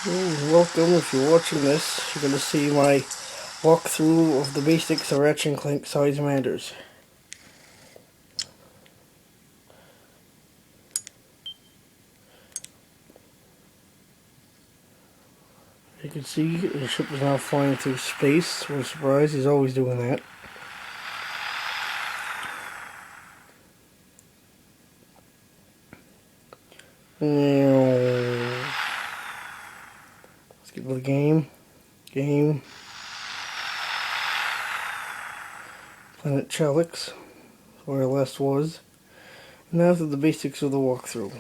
Welcome. If you're watching this, you're going to see my walkthrough of the basics of Ratchet and Clank Size Matters. You can see the ship is now flying through space. What a surprise, he's always doing that. Let's get to the game. Planet Chalix, where I last was. And now to the basics of the walkthrough.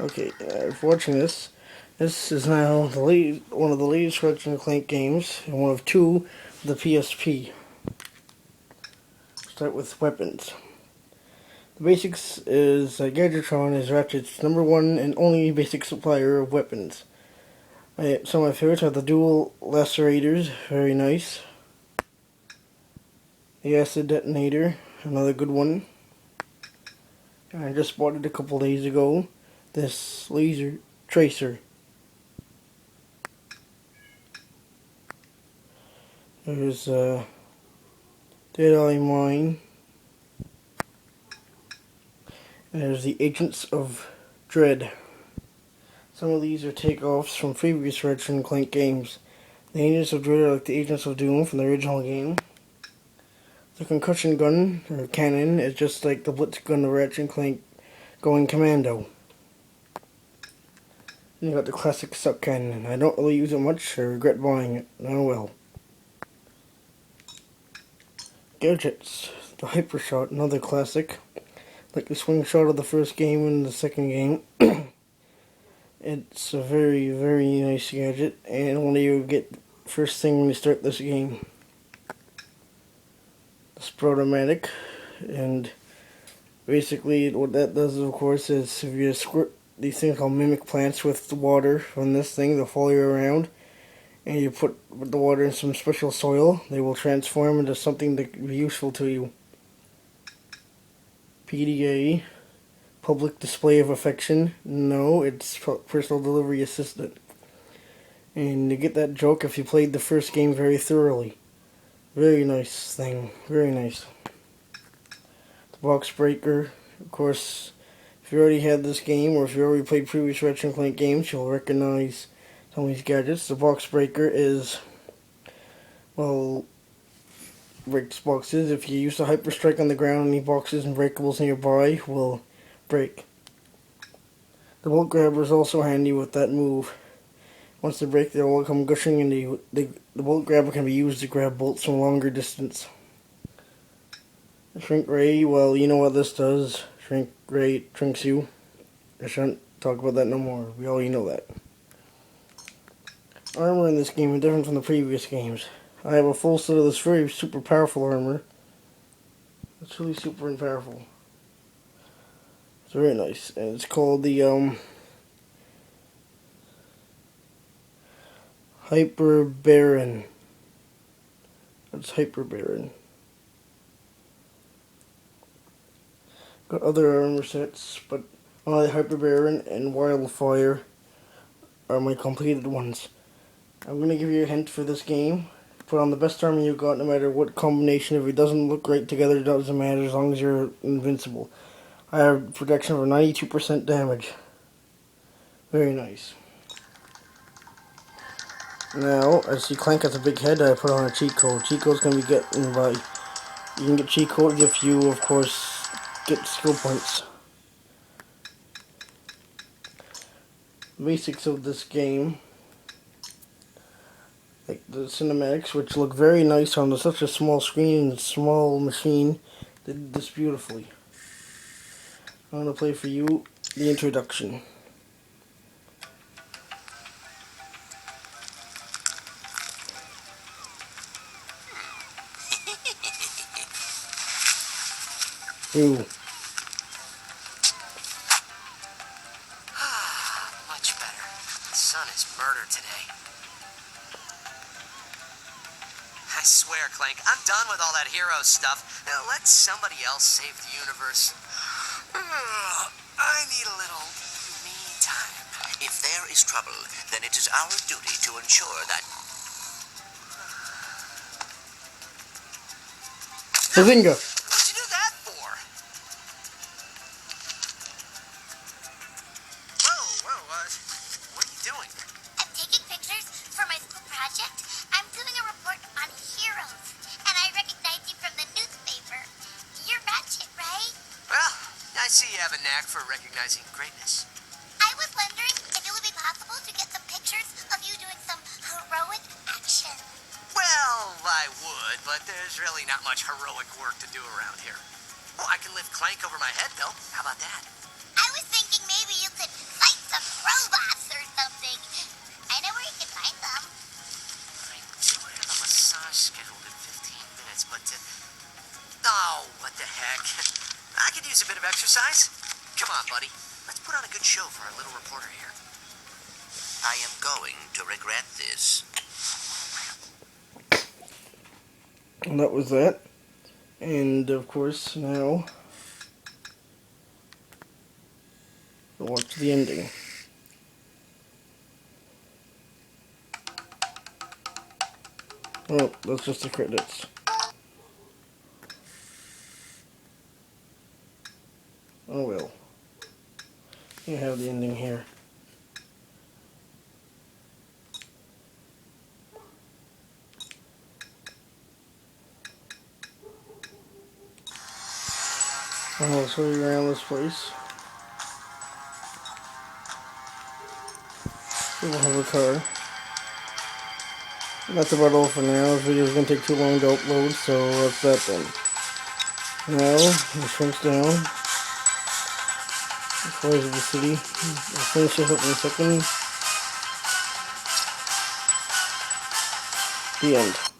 Okay, if watching this, this is now one of the latest Ratchet and Clank games, and one of two of the PSP. Start with weapons. The basics is Gadgetron is Ratchet's number one and only basic supplier of weapons. Some of my favorites are the dual lacerators, very nice. The acid detonator, another good one. I just bought it a couple days ago. This laser tracer. There's Dead Eye Mine. And there's the Agents of Dread. Some of these are takeoffs from previous Ratchet and Clank games. The Agents of Dread are like the Agents of Doom from the original game. The concussion gun, or cannon, is just like the blitz gun of Ratchet and Clank going commando. And you got the classic suck cannon. I don't really use it much, I regret buying it. Oh well. Gadgets. The Hyper Shot, another classic. Like the swing shot of the first game and the second game. It's a very, very nice gadget, and only you get first thing when you start this game. The Sprotomatic, and basically what that does, of course, is if you squirt these things called mimic plants with the water from this thing, they'll follow you around, and you put the water in some special soil, they will transform into something that can be useful to you. PDA, Public Display of Affection. No, it's Personal Delivery Assistant. And you get that joke if you played the first game very thoroughly. Very nice thing. Very nice. The Box Breaker. Of course, if you already had this game, or if you already played previous Ratchet and Clank games, you'll recognize some of these gadgets. The Box Breaker is, well, breaks boxes. If you use a Hyper Strike on the ground, any boxes and breakables nearby will break. The Bolt Grabber is also handy with that move. Once they break, they will come gushing, and the bolt grabber can be used to grab bolts from a longer distance. The Shrink Ray, well, you know what this does. Shrink Ray shrinks you. I shouldn't talk about that no more. We already know that. Armor in this game is different from the previous games. I have a full set of this very super powerful armor. It's really super and powerful. It's very nice, and it's called the Hyper Baron. That's Hyper Baron. Got other armor sets, but Hyper Baron and Wildfire are my completed ones. I'm going to give you a hint for this game. Put on the best armor you got, no matter what combination. If it doesn't look right together, it doesn't matter as long as you're invincible. I have protection for 92% damage. Very nice. Now, I see Clank has a big head. I put on a cheat code. Cheat code's going to be getting by. You can get cheat codes if you, of course, get skill points. The basics of this game, like the cinematics, which look very nice on such a small screen and small machine, they did this beautifully. I'm going to play for you the introduction. Ooh. Much better. The sun is murder today. I swear, Clank, I'm done with all that hero stuff. Now, let somebody else save the universe. I need a little me time. If there is trouble, then it is our duty to ensure that... Bazinga! What'd you do that for? Whoa, what are you doing? I'm taking pictures for my school project. I'm doing a report on heroes, and I recognize you from the newspaper. You're Ratchet, right? Well, I see you have a knack for recognizing greatness. I was wondering if it would be possible to get some pictures of you doing some heroic action. Well, I would, but there's really not much heroic work to do around here. Oh, I can lift Clank over my head, though. How about that? I was thinking maybe you could fight some robots or something. I know where you can find them. I do have a massage scheduled in 15 minutes, but... Oh, what the heck. I could use a bit of exercise. Come on, buddy. Let's put on a good show for our little reporter here. I am going to regret this. And that was that. And of course, now we'll watch the ending. Oh, that's just the credits. Oh well. You have the ending here. I'll show you around this place. We will have a car. That's about all for now. This video is going to take too long to upload, so that's that then. Now, it shrinks down. The cars of the city. I'll finish this up in a second. The end.